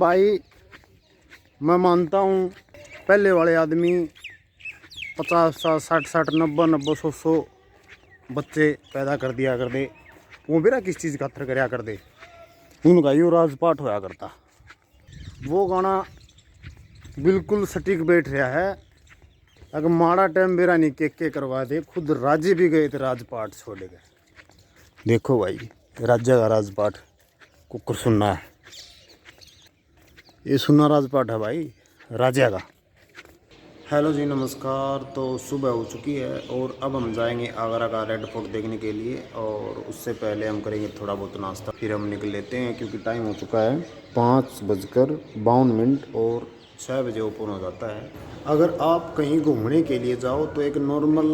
भाई मैं मानता हूँ पहले वाले आदमी 50 60 90 100 बच्चे पैदा कर दिया कर दे, वो मेरा किस चीज़ का खातर कराया कर दे, उनका यो राजपाट होया करता। वो गाना बिल्कुल सटीक बैठ रहा है। अगर माड़ा टाइम मेरा नहीं के करवा दे, खुद राजे भी गए थे राजपाट छोड़ गए। देखो भाई राजा का राजपाट कुकर सुनना है, ये सुनना राजपाट है भाई राजा का। हेलो जी नमस्कार। तो सुबह हो चुकी है और अब हम जाएंगे आगरा का रेड फोर्ट देखने के लिए, और उससे पहले हम करेंगे थोड़ा बहुत नाश्ता, फिर हम निकल लेते हैं क्योंकि टाइम हो चुका है 5:52 और 6 बजे ओपन हो जाता है। अगर आप कहीं घूमने के लिए जाओ तो एक नॉर्मल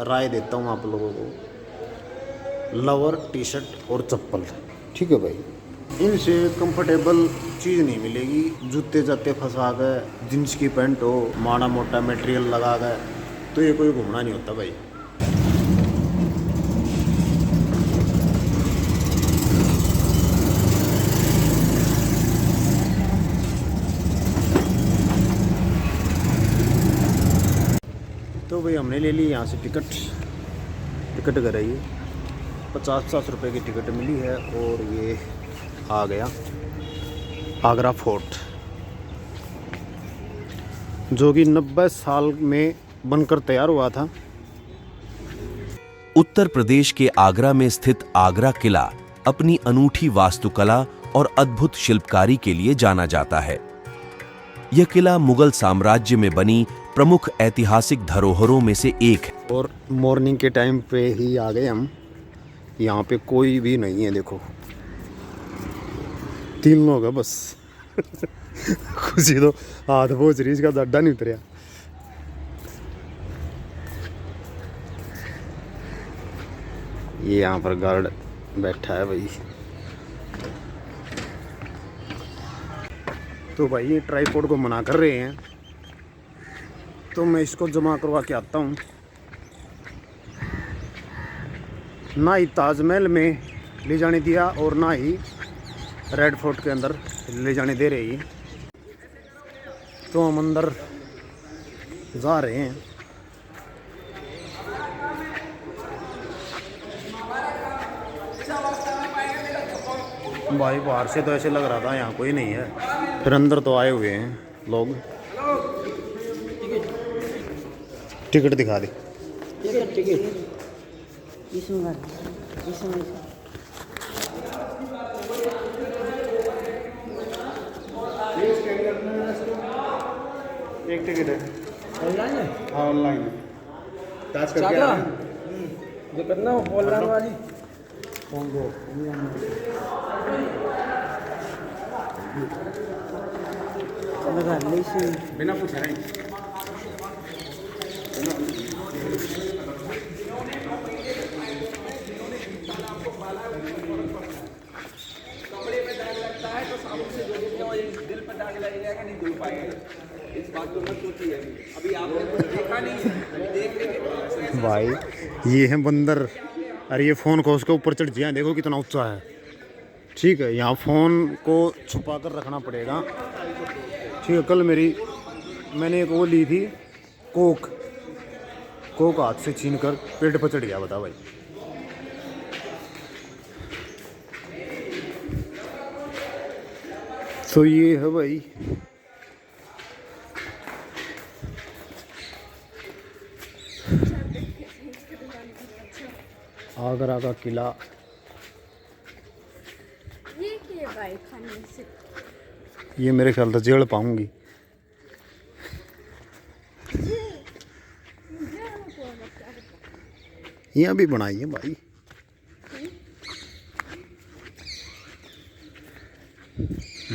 राय देता हूँ आप लोगों को, लोअर टी शर्ट और चप्पल, ठीक है भाई। इनसे कंफर्टेबल चीज़ नहीं मिलेगी। जूते जाते फंसा गए, जींस की पैंट हो, माड़ा मोटा मटेरियल लगा गए, तो ये कोई घूमना नहीं होता भाई। तो भाई हमने ले ली यहाँ से टिकट कराइए, 50 रुपये की टिकट मिली है और ये आ गया आगरा फोर्ट, जो कि 90 साल में बनकर तैयार हुआ था। उत्तर प्रदेश के आगरा में स्थित आगरा किला अपनी अनूठी वास्तुकला और अद्भुत शिल्पकारी के लिए जाना जाता है। यह किला मुगल साम्राज्य में बनी प्रमुख ऐतिहासिक धरोहरों में से एक है। और मॉर्निंग के टाइम पे ही आ गए हम। यहाँ पे कोई भी नहीं है, देखो 3 लोग हैं बस। खुशी तो हाथ पहुँच रही, इसका डड्डा नहीं उतरिया। ये यहाँ पर गार्ड बैठा है भाई। तो भाई ये ट्राइपॉड को मना कर रहे हैं, तो मैं इसको जमा करवा के आता हूँ। ना ही ताजमहल में ले जाने दिया और ना ही रेड फोर्ट के अंदर ले जाने दे रही। तो हम अंदर जा रहे हैं। भाई बाहर से तो ऐसे लग रहा था यहाँ कोई नहीं है, फिर अंदर तो आए हुए हैं लोग। टिकट दिखा दे। एक टिकट है ऑनलाइन है। हाँ ऑनलाइन है, टाच करके आ जो करना ऑनलाइन वाली कोंगो बिना पूछे नहीं। कपड़े में दाग लगता है तो साबुन से धो देते हैं, और दिल पर दाग लगेगा कि नहीं धो पाएगा। इस बात को मत सोचिए, अभी आपने कुछ देखा नहीं है, देख लेंगे। भाई ये है बंदर। अरे ये फ़ोन को उसके ऊपर चढ़ जाए, देखो कितना ऊंचा है। ठीक है, यहाँ फ़ोन को छुपा कर रखना पड़ेगा। ठीक है, कल मैंने एक वो ली थी कोक हाथ से छीन कर पेट पर चढ़ गया, बता भाई। तो ये है भाई आगरा का किला। ये क्या भाई खाने से? ये मेरे ख्याल से जेल पाऊंगी। यहाँ भी बनाई है भाई।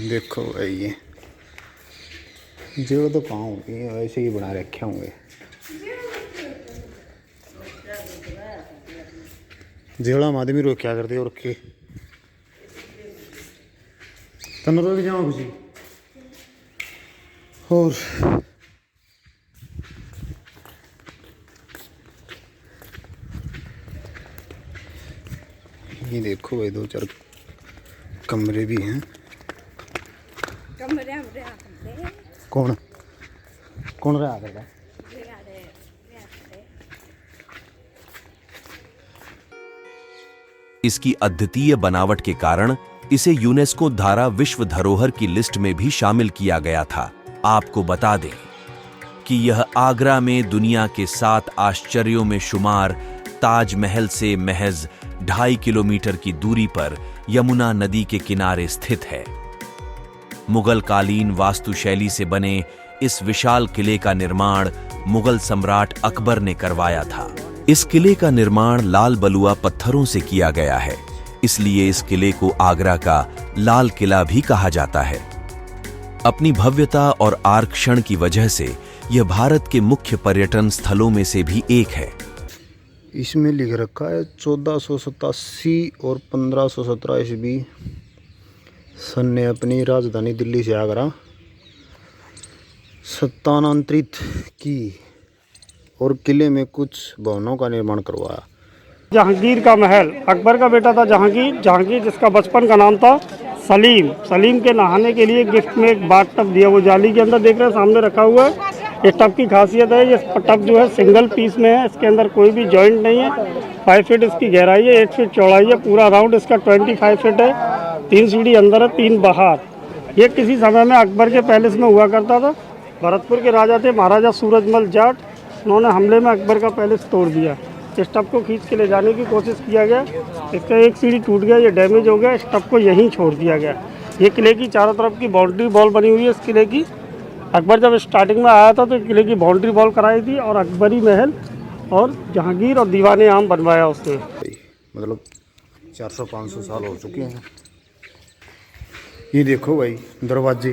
देखो भाई ये जेल तो पाऊंगी, ऐसे ही बना रखे होंगे। जेड़ा में आदमी रोक क्या करते और रखे तन रोक जाओ खुशी। और ये देखो भाई 2-4 कमरे भी हैं। कमरे हम रहा करते कौन कौन रहा करता? रहा करते इसकी अद्वितीय बनावट के कारण इसे यूनेस्को धारा विश्व धरोहर की लिस्ट में भी शामिल किया गया था। आपको बता दें कि यह आगरा में दुनिया के 7 आश्चर्यों में शुमार ताजमहल से महज 2.5 किलोमीटर की दूरी पर यमुना नदी के किनारे स्थित है। मुगल कालीन वास्तुशैली से बने इस विशाल किले का निर्माण मुगल सम्राट अकबर ने करवाया था। इस किले का निर्माण लाल बलुआ पत्थरों से किया गया है, इसलिए इस किले को आगरा का लाल किला भी कहा जाता है। अपनी भव्यता और आरक्षण की वजह से यह भारत के मुख्य पर्यटन स्थलों में से भी एक है। इसमें लिख रखा है 1487 और 1517 ईस्वी सन ने अपनी राजधानी दिल्ली से आगरा स्थानांतरित की और किले में कुछ भवनों का निर्माण करवाया। जहांगीर का महल, अकबर का बेटा था जहांगीर, जहांगीर जिसका बचपन का नाम था सलीम। सलीम के नहाने के लिए गिफ्ट में एक बाथ टब दिया, वो जाली के अंदर देख रहे हैं सामने रखा हुआ है। ये टब की खासियत है, ये टब जो है सिंगल पीस में है, इसके अंदर कोई भी जॉइंट नहीं है। 5 फीट इसकी गहराई है, 8 फीट चौड़ाई है, पूरा राउंड इसका 25 फीट है। 3 सीढ़ी अंदर है, 3 बाहर। ये किसी समय में अकबर के पैलेस में हुआ करता था। भरतपुर के राजा थे महाराजा सूरजमल जाट, उन्होंने हमले में अकबर का पैलेस तोड़ दिया। इस टब को खींच के ले जाने की कोशिश किया गया, इसका एक सीढ़ी टूट गया, ये डैमेज हो गया, इस टब को यहीं छोड़ दिया गया। ये किले की चारों तरफ की बाउंड्री वॉल बनी हुई है इस किले की। अकबर जब स्टार्टिंग में आया था तो किले की बाउंड्री वॉल कराई थी और अकबरी महल और जहांगीर और दीवाने आम बनवाया उसने। मतलब 400-500 साल हो चुके हैं। ये देखो भाई, दरवाजे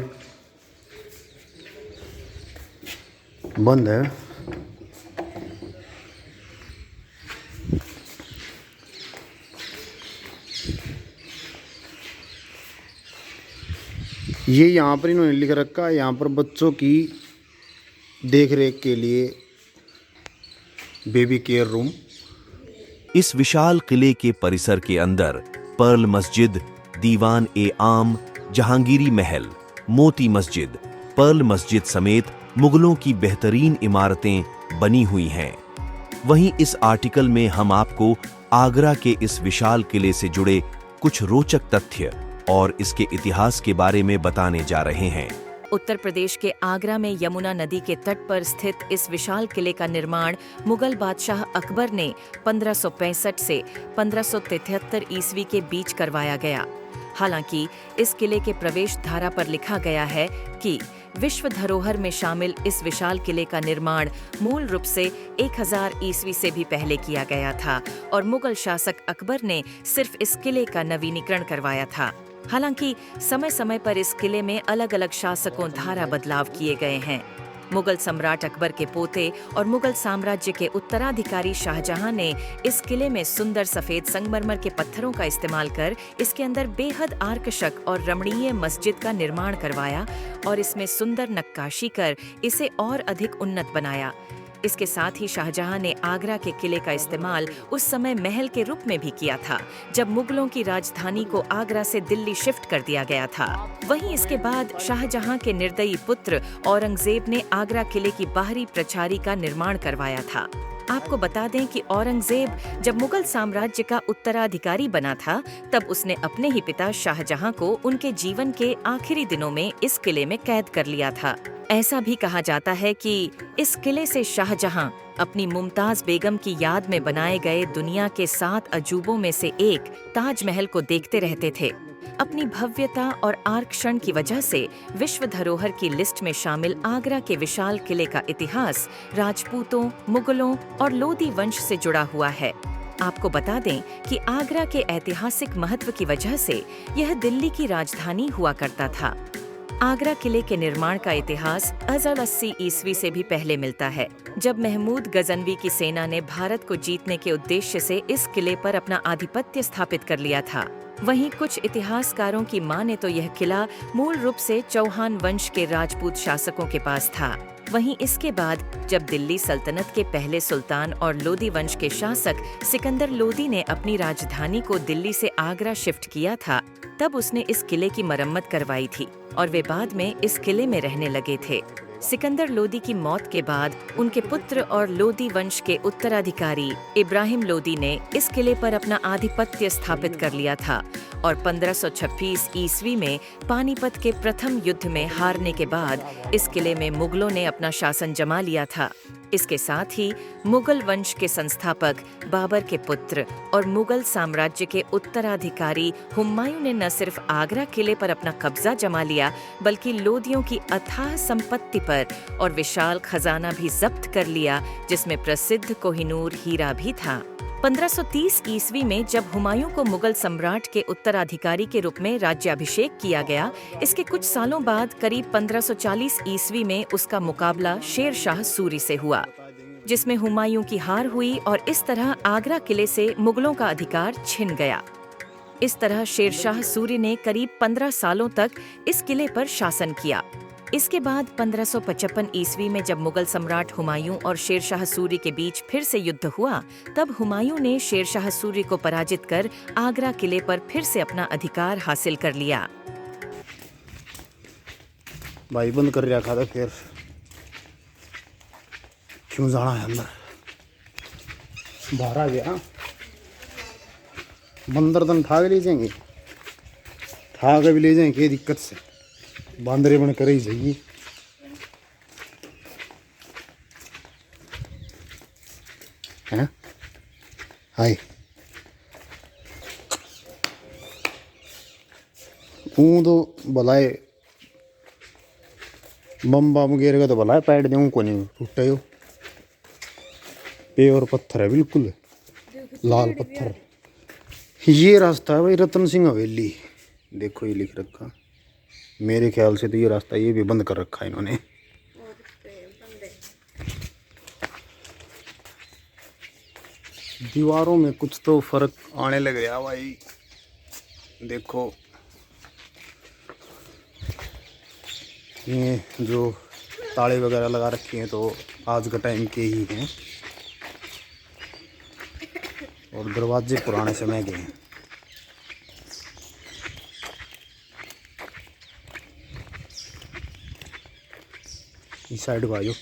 बंद है। ये यहाँ पर इन्होंने लिख रखा है, यहाँ पर बच्चों की देखरेख के लिए बेबी केयर रूम। इस विशाल किले के परिसर के अंदर पर्ल मस्जिद, दीवान ए आम, जहांगीरी महल, मोती मस्जिद, पर्ल मस्जिद समेत मुगलों की बेहतरीन इमारतें बनी हुई हैं। वहीं इस आर्टिकल में हम आपको आगरा के इस विशाल किले से जुड़े कुछ रोचक तथ्य और इसके इतिहास के बारे में बताने जा रहे हैं। उत्तर प्रदेश के आगरा में यमुना नदी के तट पर स्थित इस विशाल किले का निर्माण मुगल बादशाह अकबर ने 1565 से 1573 ईस्वी के बीच करवाया गया। हालांकि इस किले के प्रवेश द्वार पर लिखा गया है कि विश्व धरोहर में शामिल इस विशाल किले का निर्माण मूल रूप से 1000 ईस्वी से भी पहले किया गया था और मुगल शासक अकबर ने सिर्फ इस किले का नवीनीकरण करवाया था। हालांकि समय समय पर इस किले में अलग अलग शासकों द्वारा बदलाव किए गए हैं। मुगल सम्राट अकबर के पोते और मुगल साम्राज्य के उत्तराधिकारी शाहजहां ने इस किले में सुंदर सफेद संगमरमर के पत्थरों का इस्तेमाल कर इसके अंदर बेहद आकर्षक और रमणीय मस्जिद का निर्माण करवाया और इसमें सुंदर नक्काशी कर इसे और अधिक उन्नत बनाया। इसके साथ ही शाहजहां ने आगरा के किले का इस्तेमाल उस समय महल के रूप में भी किया था जब मुगलों की राजधानी को आगरा से दिल्ली शिफ्ट कर दिया गया था। वहीं इसके बाद शाहजहां के निर्दयी पुत्र औरंगजेब ने आगरा किले की बाहरी प्रचारी का निर्माण करवाया था। आपको बता दें कि औरंगजेब जब मुगल साम्राज्य का उत्तराधिकारी बना था तब उसने अपने ही पिता शाहजहां को उनके जीवन के आखिरी दिनों में इस किले में कैद कर लिया था। ऐसा भी कहा जाता है कि इस किले से शाहजहां अपनी मुमताज बेगम की याद में बनाए गए दुनिया के 7 अजूबों में से एक ताजमहल को देखते रहते थे। अपनी भव्यता और आकर्षण की वजह से विश्व धरोहर की लिस्ट में शामिल आगरा के विशाल किले का इतिहास राजपूतों, मुगलों और लोदी वंश से जुड़ा हुआ है। आपको बता दें कि आगरा के ऐतिहासिक महत्व की वजह से यह दिल्ली की राजधानी हुआ करता था। आगरा किले के निर्माण का इतिहास अज़ल 80 ईस्वी से भी पहले मिलता है, जब महमूद गजनवी की सेना ने भारत को जीतने के उद्देश्य से इस किले पर अपना आधिपत्य स्थापित कर लिया था। वहीं कुछ इतिहासकारों की माने तो यह किला मूल रूप से चौहान वंश के राजपूत शासकों के पास था। वहीं इसके बाद जब दिल्ली सल्तनत के पहले सुल्तान और लोदी वंश के शासक सिकंदर लोदी ने अपनी राजधानी को दिल्ली से आगरा शिफ्ट किया था, तब उसने इस किले की मरम्मत करवाई थी और वे बाद में इस किले में रहने लगे थे। सिकंदर लोदी की मौत के बाद उनके पुत्र और लोदी वंश के उत्तराधिकारी इब्राहिम लोदी ने इस किले पर अपना आधिपत्य स्थापित कर लिया था और 1526 ईस्वी में पानीपत के प्रथम युद्ध में हारने के बाद इस किले में मुगलों ने अपना शासन जमा लिया था। इसके साथ ही मुगल वंश के संस्थापक बाबर के पुत्र और मुगल साम्राज्य के उत्तराधिकारी हुमायूं ने न सिर्फ आगरा किले पर अपना कब्जा जमा लिया, बल्कि लोदियों की अथाह संपत्ति पर और विशाल खजाना भी जब्त कर लिया, जिसमें प्रसिद्ध कोहिनूर हीरा भी था। 1530 ईस्वी में जब हुमायूं को मुगल सम्राट के उत्तराधिकारी के रूप में राज्याभिषेक किया गया, इसके कुछ सालों बाद करीब 1540 ईस्वी में उसका मुकाबला शेर शाह सूरी से हुआ, जिसमें हुमायूं की हार हुई और इस तरह आगरा किले से मुगलों का अधिकार छिन गया। इस तरह शेर शाह सूरी ने करीब 15 सालों तक इस किले पर शासन किया। इसके बाद 1555 ईस्वी में जब मुगल सम्राट हुमायूं और शेर शाह सूरी के बीच फिर से युद्ध हुआ, तब हुमायूं ने शेर शाह सूरी को पराजित कर आगरा किले पर फिर से अपना अधिकार हासिल कर लिया। भाई बंद कर रखा था, फिर क्यों जाना है अंदर? बाहर आ गया। बंदर तन ठाक ले जाएंगे, ठाक भी ले जाएंगे, दिक्कत से बांदरे बन कर ही जाइए। हैं हाय तो भलाए बम बम गिरेगा तो भला पैड दूँ को नहीं टूटे हो। पे और पत्थर है, बिल्कुल लाल पत्थर। ये रास्ता है भाई रतन सिंह हवेली, देखो ये लिख रखा। मेरे ख्याल से तो ये रास्ता ये भी बंद कर रखा है इन्होंने। दीवारों में कुछ तो फर्क आने लग गया भाई, देखो ये जो ताले वगैरह लगा रखे हैं तो आज का टाइम के ही हैं और दरवाजे पुराने समय के हैं। इस साइड को आ जाओ।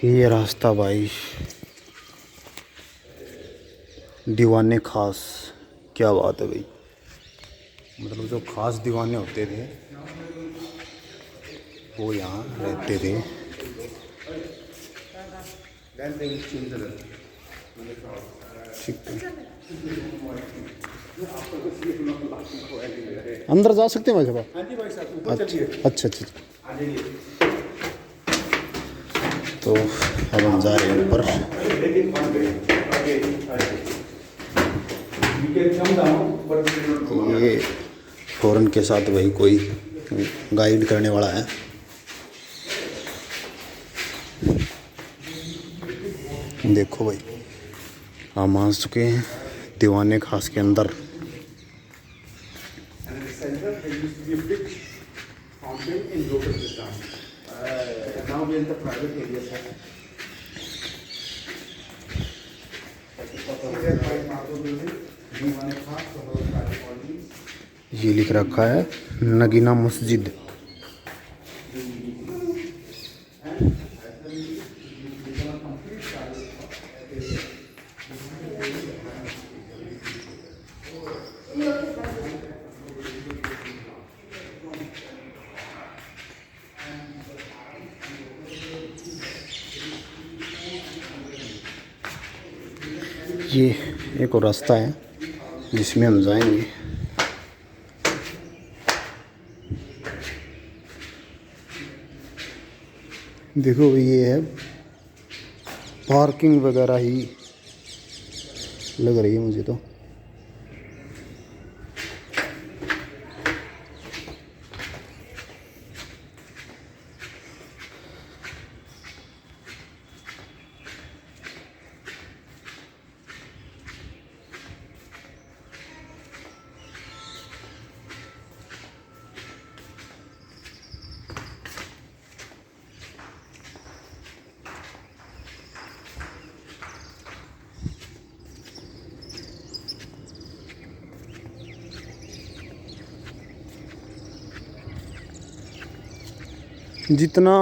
ये रास्ता भाई दीवाने खास, क्या बात है भाई। मतलब जो खास दीवाने होते थे वो यहाँ रहते थे। ठीक है, अंदर जा सकते हैं भाई साहब? अच्छा अच्छा। तो अब हम जा रहे हैं ऊपर। ये फौरन के साथ वही कोई गाइड करने वाला है। देखो भाई हम आ चुके हैं दीवाने खास के अंदर। ये लिख रखा है नगीना मस्जिद। ये एक और रास्ता है जिसमें हम जाएंगे। देखो ये है पार्किंग वगैरह ही लग रही है मुझे तो। जितना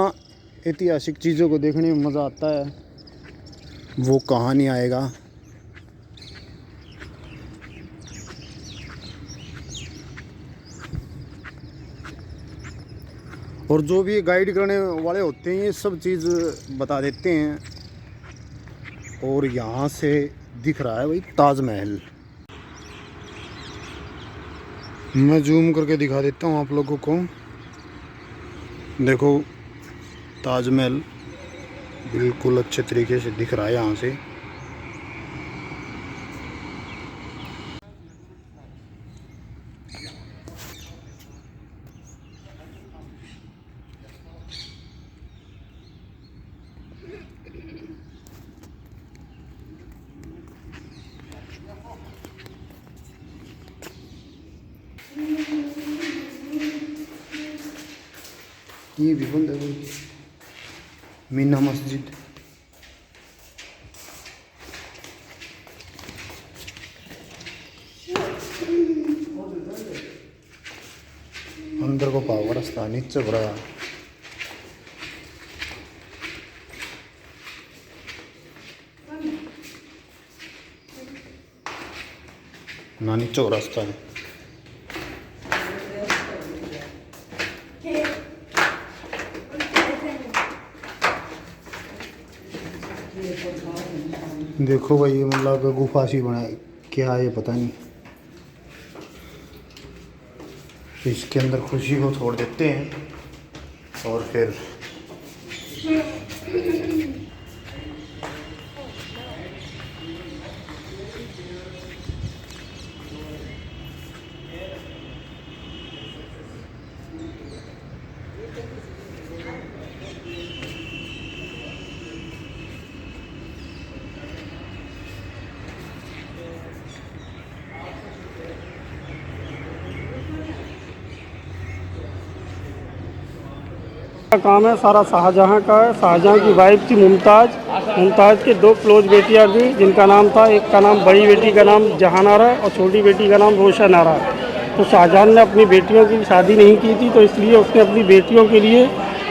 ऐतिहासिक चीज़ों को देखने में मज़ा आता है वो कहाँ नहीं आएगा। और जो भी गाइड करने वाले होते हैं ये सब चीज़ बता देते हैं। और यहाँ से दिख रहा है भाई ताजमहल। मैं जूम करके दिखा देता हूँ आप लोगों को। देखो ताजमहल बिल्कुल अच्छे तरीके से दिख रहा है यहाँ से। ये भी बंद है मीना मस्जिद। अंदर को पावर रास्ता नीचे बड़ा ना नीचे रास्ता है। देखो भाई ये मतलब गुफा सी बना है क्या है ये पता नहीं। इसके अंदर खुशी को छोड़ देते हैं और फिर का काम है सारा शाहजहां का है। शाहजहां की वाइफ थी मुमताज़ के दो क्लोज बेटियां थी जिनका नाम था, एक का नाम बड़ी बेटी का नाम जहानारा है और छोटी बेटी का नाम रोशनारा है। तो शाहजहां ने अपनी बेटियों की शादी नहीं की थी तो इसलिए उसने अपनी बेटियों के लिए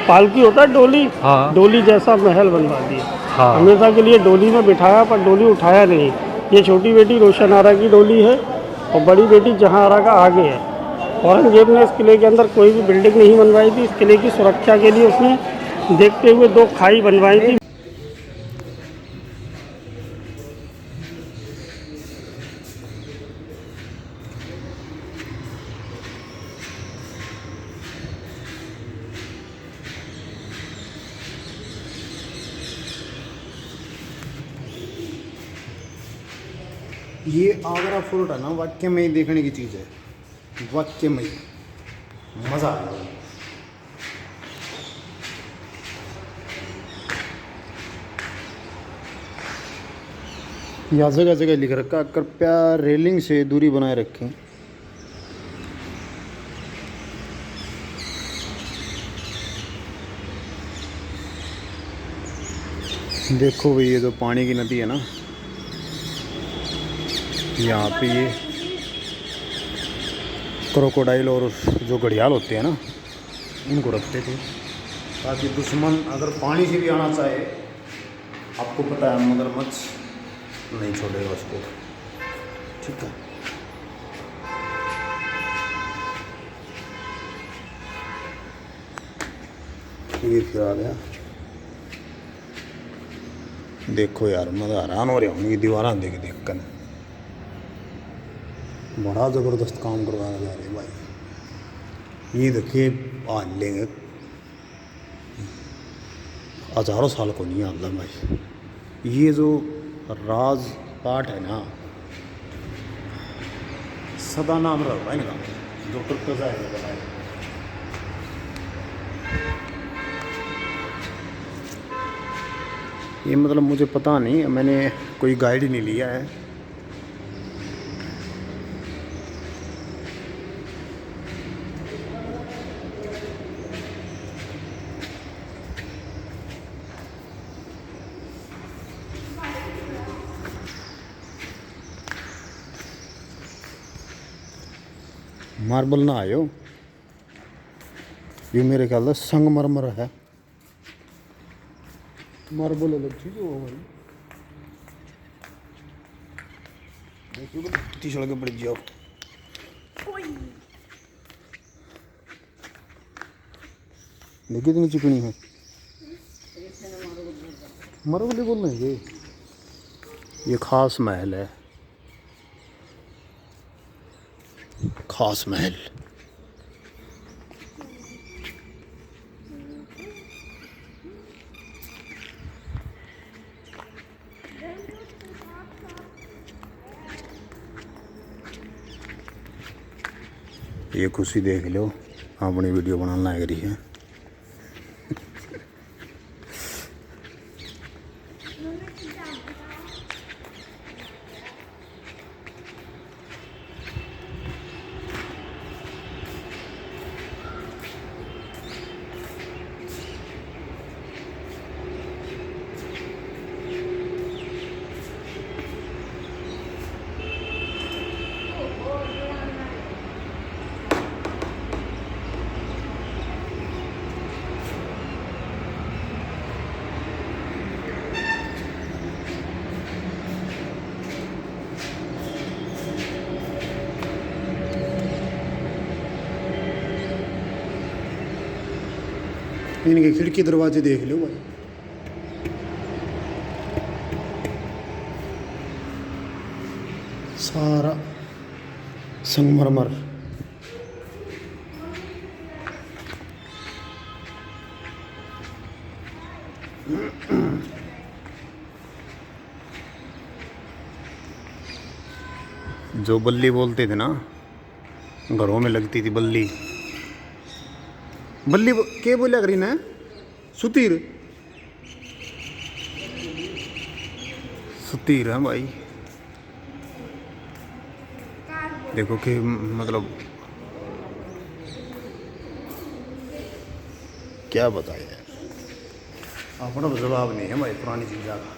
पालकी होता है डोली, डोली जैसा महल बनवा दिया। हमेशा के लिए डोली में बिठाया पर डोली उठाया नहीं। ये छोटी बेटी रोशनारा की डोली है और बड़ी बेटी जहानारा का आगे है। औरंगजेब ने इस किले के अंदर कोई भी बिल्डिंग नहीं बनवाई थी। इस किले की सुरक्षा के लिए उसने देखते हुए दो खाई बनवाई थी। ये आगरा फोर्ट है ना, वाकई में ही देखने की चीज़ है, वाकई में मज़ा आ रहा है। यहाँ जगह जगह लिख रखा कृपया रेलिंग से दूरी बनाए रखें। देखो भाई ये जो पानी की नदी है ना, यहाँ पे ये क्रोकोडाइल और जो घड़ियाल होते हैं ना उनको रखते थे ताकि दुश्मन अगर पानी से भी आना चाहे, आपको पता है मगरमच्छ नहीं छोड़ेगा उसको, ठीक है। ये फिर आ गया। देखो यार मज़ा हैरान हो रहा है उनकी दीवारें देख देख कर। बड़ा ज़बरदस्त काम करवाया जा रहा है भाई। ये देखिए आज लेंगे हज़ारों साल को नहीं आता भाई। ये जो राजपाट है ना, सदा नाम रहा है इनका, जो तुर्क है। ये मतलब मुझे पता नहीं, मैंने कोई गाइड नहीं लिया है। मार्बल ना आयो, ये मेरे ख्याल से संगमरमर है। मार्बल अलग चीज हो भाई। देखिए कितनी सड़कें पड़ जाओ। देखिए कितनी चिकनी है। मार्बल ही बोल रहे हैं ये खास महल है, खास महल। ये खुशी देख लो, अपनी वीडियो बनाना लग रही है। इनके खिड़की दरवाजे देख लो भाई। सारा संगमरमर। जो बल्ली बोलते थे ना, घरों में लगती थी बल्ली। बल्ली के बोलिया करी ना, सुतीर। सुतीर है भाई। देखो कि मतलब क्या बताया यार, अपना जवाब नहीं है भाई पुरानी चीज़ों का।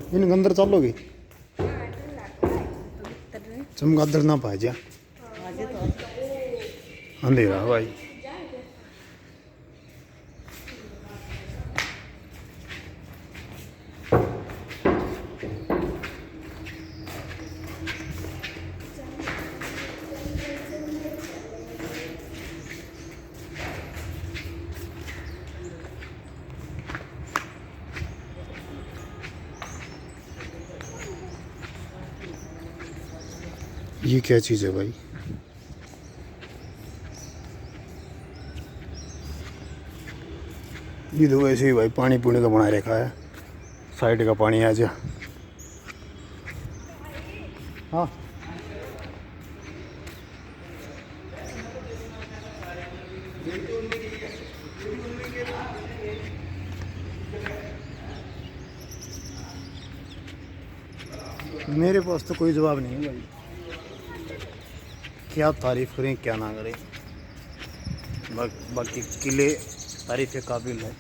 इन अंदर चलोगे, चमगादड़ ना पाए जा, अंधेरा भाई। ये क्या चीज़ है भाई? ये तो वैसे ही भाई पानी पुणे का बना रखा है, साइड का पानी आ जा। हाँ मेरे पास तो कोई जवाब नहीं है भाई, क्या तारीफ़ करें क्या ना करें। बाकी किले तारीफ़ के काबिल है।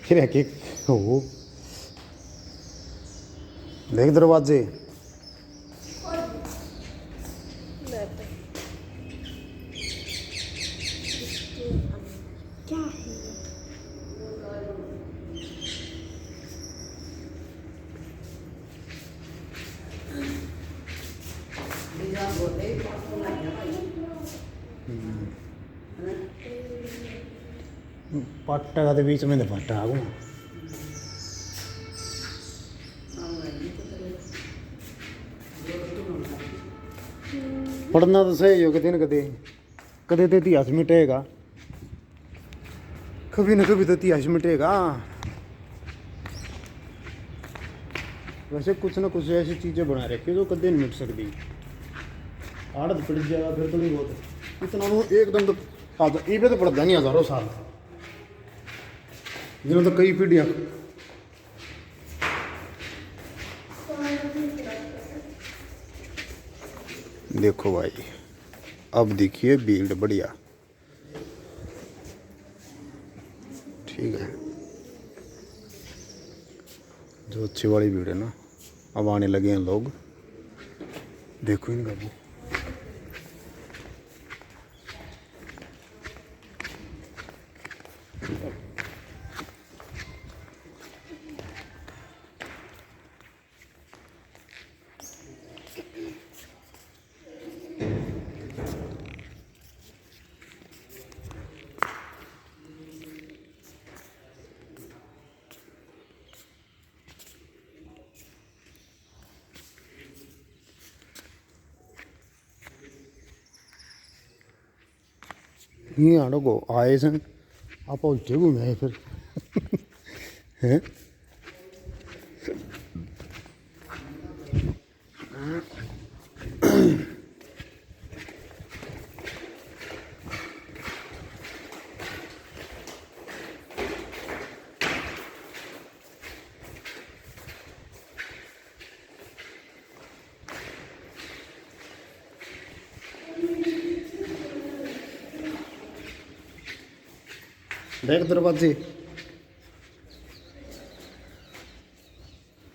फिर एक एक हो देख दरवाजे। क्या है पट्टा का तो बीच में तो पट्टा आगू पढ़ना तो सही हो कदे न कदे, कदे तो इतिहास मिटेगा, कभी न कभी तो इतिहास मिटेगा। वैसे कुछ ना कुछ ऐसी चीज़ें बना रखी जो कदे नहीं मिट सकती। आड़त पड़ जाएगा फिर तो नहीं बहुत इतना वो एकदम तो ये तो पड़ता नहीं हज़ारों साल, जिन्होंने तो कई पीढ़ियाँ। देखो भाई अब देखिए भीड़ बढ़िया, ठीक है, जो अच्छी वाली भीड़ है ना, अब आने लगे हैं लोग। देखो इनका भी ये आड़ो को आए सन आप उल्टे घूमे आए फिर हैं। देख दरवाजे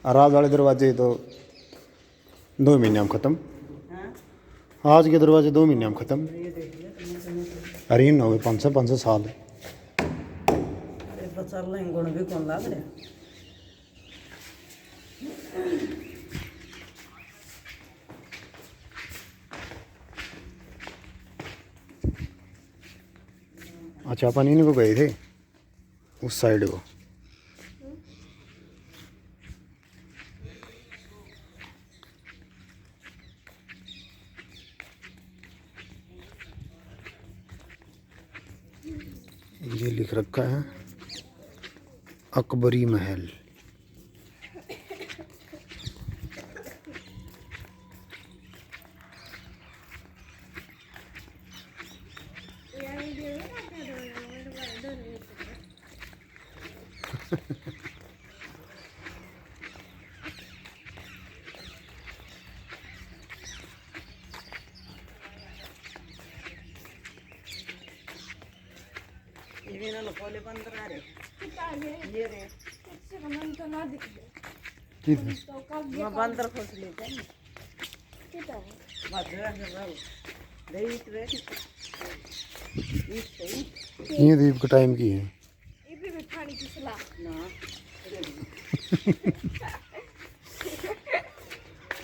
राज वाले दरवाजे तो 2 महीने में ख़त्म, आज के दरवाजे 2 महीने में ख़त्म। अरे इन हो गए 500 साल। गुण भी कौन लाग रहा अच्छा अपन इन्हीं को गए थे उस साइड को। ये लिख रखा है अकबरी महल। पोले बंदर आ रहे किताब ये रे किसी को मन तो ना दिख दे किधर तो कब ये मैं बंदर खोज लेते हैं किताब बाजरा है देख रे इस सही ये दीप का टाइम की है ये भी बिठाने की सलाह ना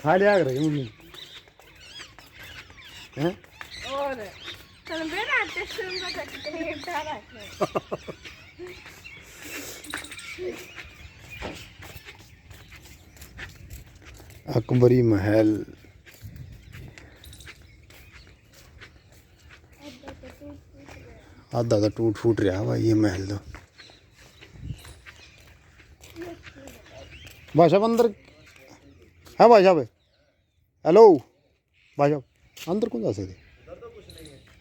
हाल आग रही मम्मी हैं। और चल मेरा टेस्ट रूम का कितने डर है। अकबरी महल आधा तो टूट फूट रहा भाई ये महल तो। भाई साहब अंदर है, भाई साहब हेलो भाई साहब अंदर कौन जा सकते?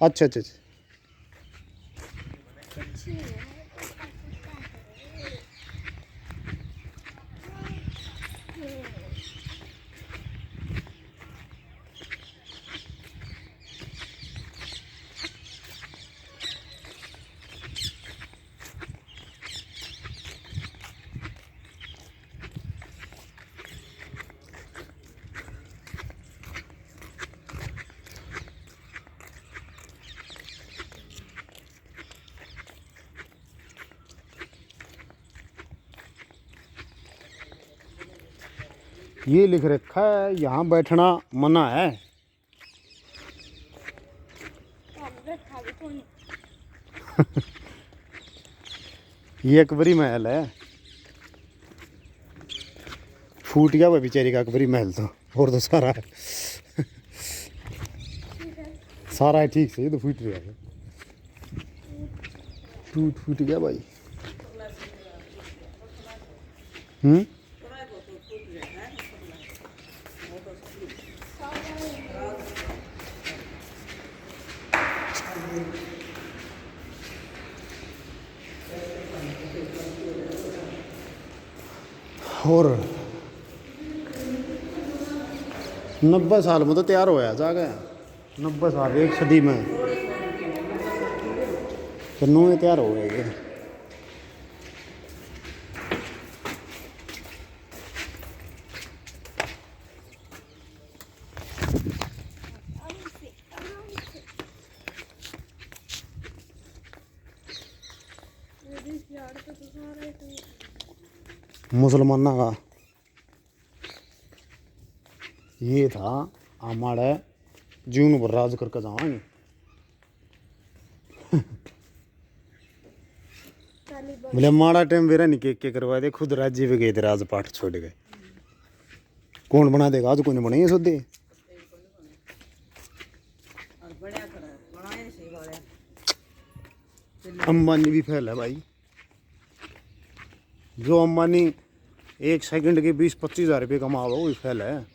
अच्छा अच्छा अच्छा ये लिख रखा है यहाँ बैठना मना है। ये अकबरी महल है। फूट गया वो बेचारी का अकबरी महल तो, और तो सारा है सारा है ठीक से, ये तो फूट गया है, फूट गया भाई। और 90 साल में तो तैयार होया जा गया। 90 साल, एक सदी में कन्नू में तैयार हो गए। मुसलमाना का ये था हमारे जीवन पर राज करके जाएंगे। बोले माड़ा टाइम मेरा नहीं के करवा दे, खुद राज्य भी गए थे, राजपाट छोड़ गए। कौन बना देगा? आज कौन बनाइए सोदे। अंबानी भी फैल है भाई। जो अंबानी 1 सेकंड के 20-25 हज़ार रुपये कमा वो भी फैल है।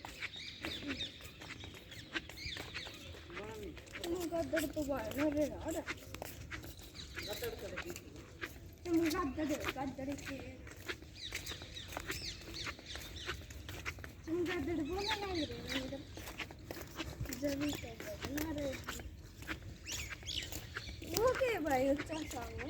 भाई अच्छा सामने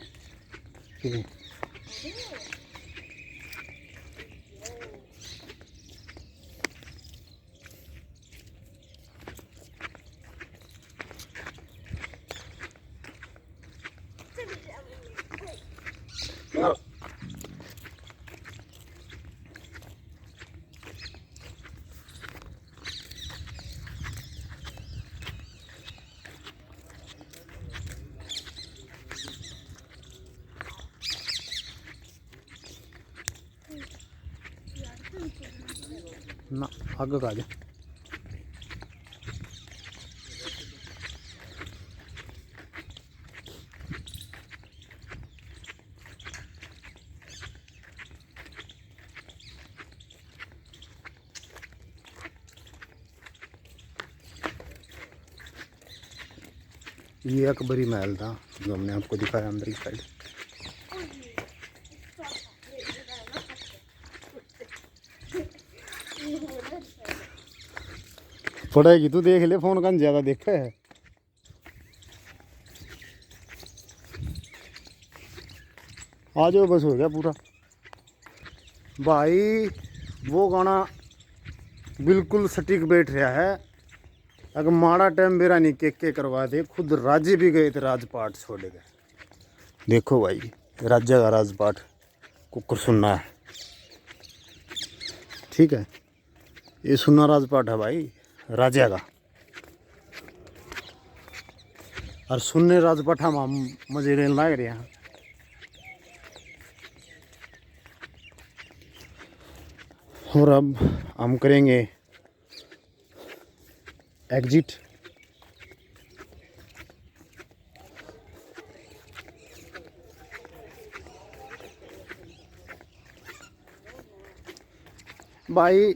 ना आगे का जा। ये अकबरी महल था जो हमने आपको दिखाया अंदर की साइड। पड़ेगी तू देख ले, फोन का ज्यादा देखा है। आ जाओ बस, हो गया पूरा भाई। वो गाना बिल्कुल सटीक बैठ रहा है। अगर माड़ा टाइम मेरा नहीं के करवा दे, खुद राज्य भी गए थे, राजपाट छोड़ गए। देखो भाई, राज्य का राजपाट कुकर सुनना है, ठीक है। ये सुनना राजपाट है भाई राजा का, और सुनने राजपाट हम मजे लेने लग रहे हैं। और अब हम करेंगे एग्जिट। भाई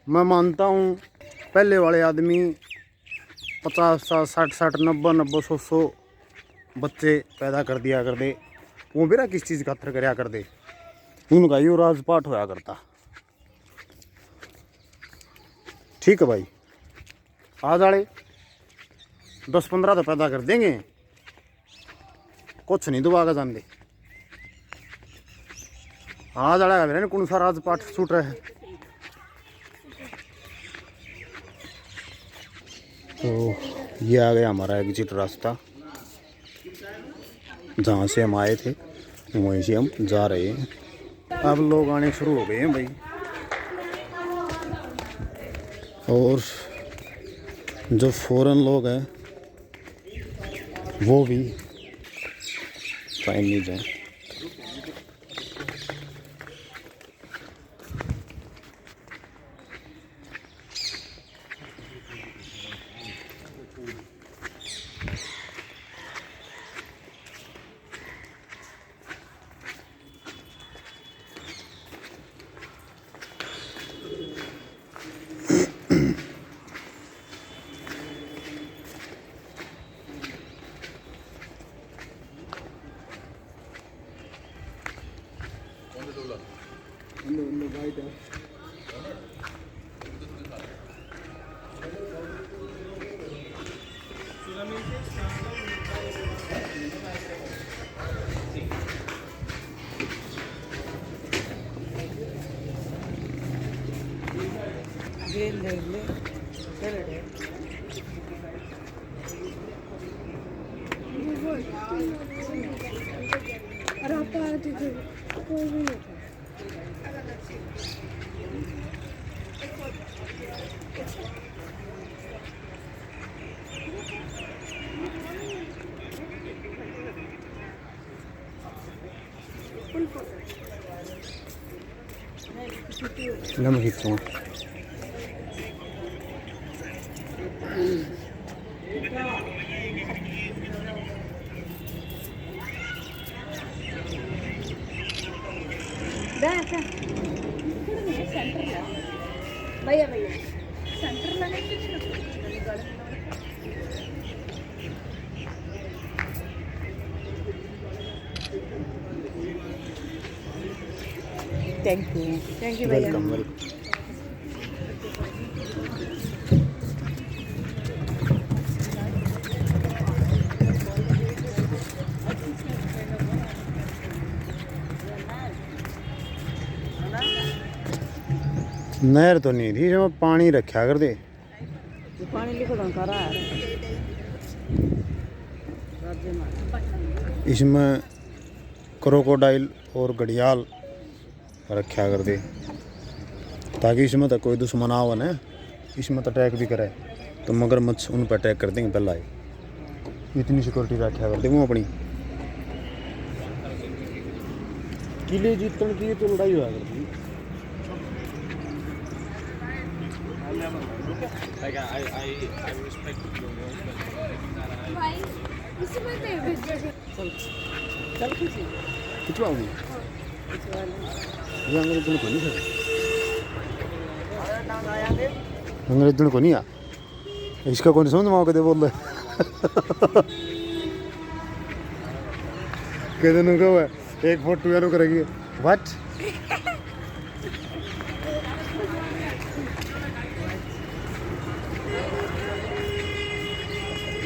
मैं मानता हूँ पहले वाले आदमी 50, 60, 90, 100 बच्चे पैदा कर दिया कर दे, वो मेरा किस चीज़ का खातर कराया कर दे, उनका यो राजपाट होया करता। ठीक है भाई, आज वाले 10-15 तो पैदा कर देंगे, कुछ नहीं दुआ का जान दे। आज वाला का कौन सा राजपाट छूट रहा है। तो ये आ गया हमारा एग्जिट रास्ता, जहाँ से हम आए थे वहीं से हम जा रहे हैं। अब लोग आने शुरू हो गए हैं भाई। और जो फॉरेन लोग हैं वो भी चाइनीज हैं। Green ले सैलड है। और आप आते थे कोई भी नहीं था। मैं खींचूँगा। भैया भैया सेंटर लगे थैंक यू भैया। Welcome welcome. नहर तो नहीं थी जो पानी रखा कर दे। ये पानी लिखो तो करा है राज्य में। इसमें क्रोकोडाइल और घड़ियाल रखा कर दे ताकि इसमें तो कोई दुश्मन आवन है इसमें तो अटैक भी करे तो मगरमच्छ उन पर अटैक कर देंगे पहला ही। इतनी सिक्योरिटी रखा कर दे वो अपनी। किले जीतने की तो लड़ाई हुआ करती। भाई इसमें दे भेज चल खुशी खिंचवाऊंगी ये अंग्रेजों को नहीं है। अंग्रेजों को नहीं आ इसका कौन समझ माओ कदे बोल कहते नु कहो एक फोटो यारो करेगी व्हाट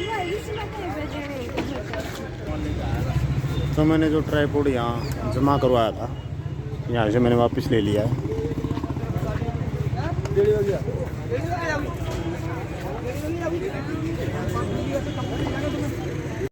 भाई इसमें दे भेज तो मैंने जो ट्राइपॉड यहाँ जमा करवाया था यहाँ से मैंने वापस ले लिया है।